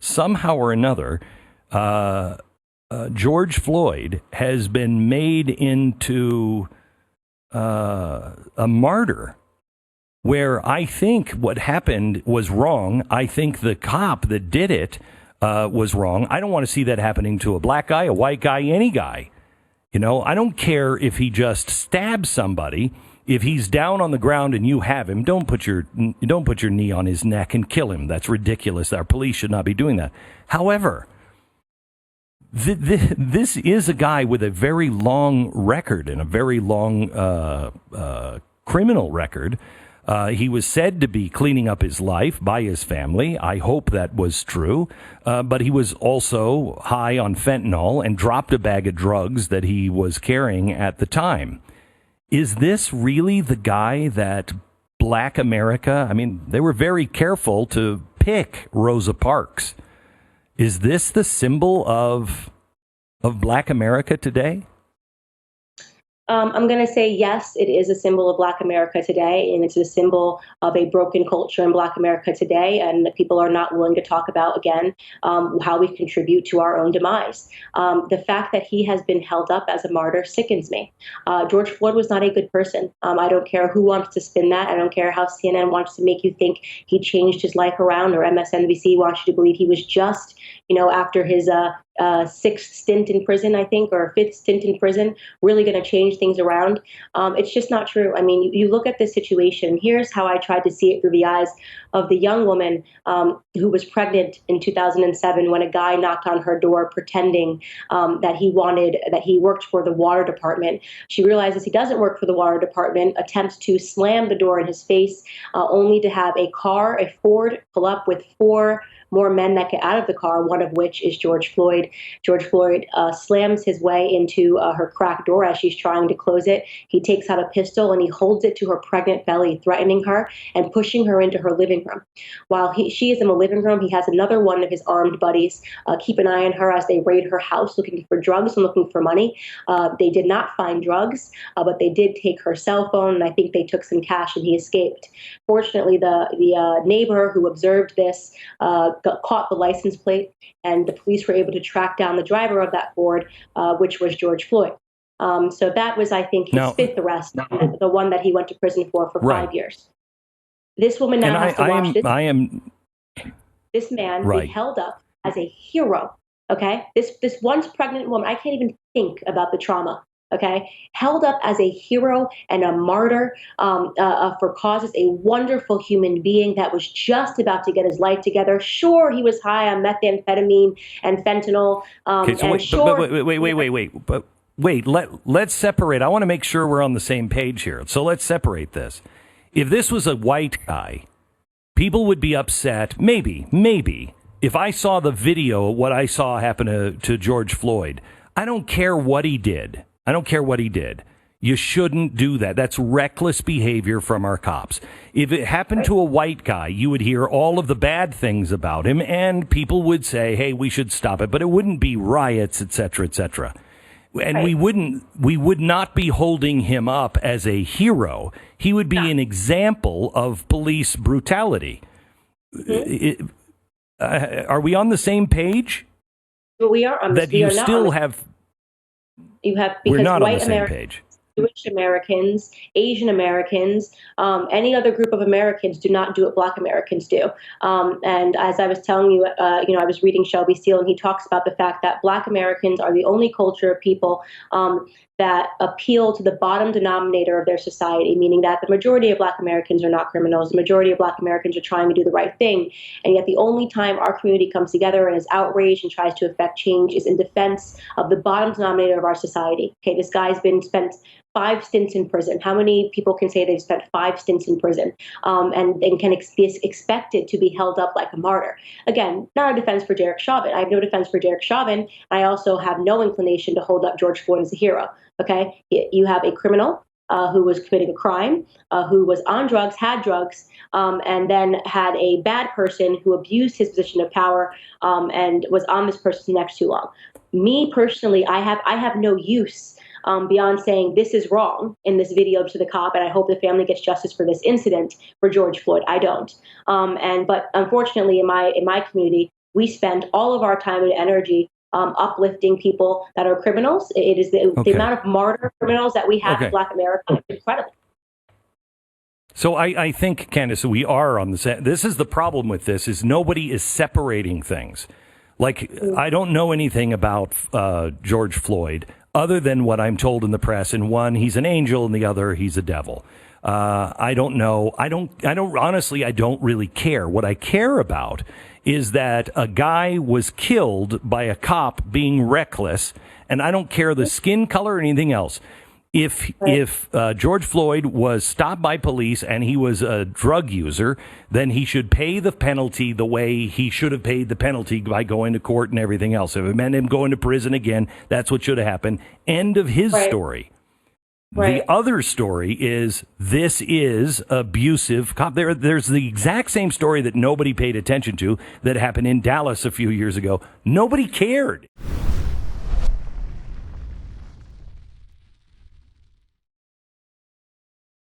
somehow or another, George Floyd has been made into a martyr, where I think what happened was wrong. I think the cop that did it was wrong. I don't want to see that happening to a black guy, a white guy, any guy. I don't care if he just stabs somebody. If he's down on the ground and you have him, don't put your knee on his neck and kill him. That's ridiculous. Our police should not be doing that. However, this is a guy with a very long record and a very long criminal record. He was said to be cleaning up his life by his family. I hope that was true. But he was also high on fentanyl and dropped a bag of drugs that he was carrying at the time. Is this really the guy that Black America, I mean, they were very careful to pick Rosa Parks. Is this the symbol of Black America today? I'm going to say yes, it is a symbol of Black America today, and it's a symbol of a broken culture in Black America today, and that people are not willing to talk about, again, how we contribute to our own demise. The fact that he has been held up as a martyr sickens me. George Floyd was not a good person. I don't care who wants to spin that. I don't care how CNN wants to make you think he changed his life around, or MSNBC wants you to believe he was just, after his sixth stint in prison, I think, or fifth stint in prison, really going to change things around. It's just not true. I mean, you look at this situation. Here's how I tried to see it through the eyes of the young woman who was pregnant in 2007 when a guy knocked on her door pretending that he worked for the water department. She realizes he doesn't work for the water department, attempts to slam the door in his face, only to have a Ford, pull up with four more men that get out of the car, one of which is George Floyd. George Floyd slams his way into her cracked door as she's trying to close it. He takes out a pistol and he holds it to her pregnant belly, threatening her and pushing her into her living room. While she is in the living room, he has another one of his armed buddies keep an eye on her as they raid her house looking for drugs and looking for money. They did not find drugs, but they did take her cell phone, and I think they took some cash, and he escaped. Fortunately, the neighbor who observed this caught the license plate, and the police were able to track down the driver of that Ford, which was George Floyd. So that was, I think, his fifth arrest, the one that he went to prison for right. 5 years. This woman now has to watch this man be held up as a hero. Okay, this once pregnant woman, I can't even think about the trauma. Okay, held up as a hero and a martyr for causes, a wonderful human being that was just about to get his life together. Sure, he was high on methamphetamine and fentanyl. Let's separate. I want to make sure we're on the same page here. So let's separate this. If this was a white guy, people would be upset. Maybe. If I saw the video, what I saw happen to George Floyd, I don't care what he did. You shouldn't do that. That's reckless behavior from our cops. If it happened to a white guy, you would hear all of the bad things about him, and people would say, hey, we should stop it. But it wouldn't be riots, et cetera, et cetera. And we would not be holding him up as a hero. He would be an example of police brutality. Mm-hmm. Are we on the same page? Well, we are on the same page. That you still have... because we're not white on the same page. Jewish Americans, Asian Americans, any other group of Americans do not do what Black Americans do. And as I was telling you, I was reading Shelby Steele, and he talks about the fact that Black Americans are the only culture of people that appeal to the bottom denominator of their society, meaning that the majority of Black Americans are not criminals. The majority of Black Americans are trying to do the right thing. And yet the only time our community comes together and is outraged and tries to affect change is in defense of the bottom denominator of our society. Okay, this guy's spent 5 stints in prison. How many people can say they've spent 5 stints in prison and can be expected to be held up like a martyr? Again, not a defense for Derek Chauvin. I have no defense for Derek Chauvin. I also have no inclination to hold up George Floyd as a hero. Okay, you have a criminal who was committing a crime, who was on drugs, had drugs, and then had a bad person who abused his position of power and was on this person's neck too long. Me personally, I have no use beyond saying this is wrong in this video to the cop, and I hope the family gets justice for this incident for George Floyd. I don't. But unfortunately, in my community, we spend all of our time and energy uplifting people that are criminals. It is the amount of martyr criminals that we have in Black America is incredible. So I think, Candace, we are on the same. This is the problem with this, is nobody is separating things. Like, I don't know anything about George Floyd other than what I'm told in the press. And one, he's an angel, and the other, he's a devil. I don't know. Honestly, I don't really care. What I care about is that a guy was killed by a cop being reckless, and I don't care the skin color or anything else. If George Floyd was stopped by police and he was a drug user, then he should pay the penalty the way he should have paid the penalty by going to court and everything else. If it meant him going to prison again, that's what should have happened. End of his story. The other story is, this is abusive cop. There's the exact same story that nobody paid attention to that happened in Dallas a few years ago. Nobody cared.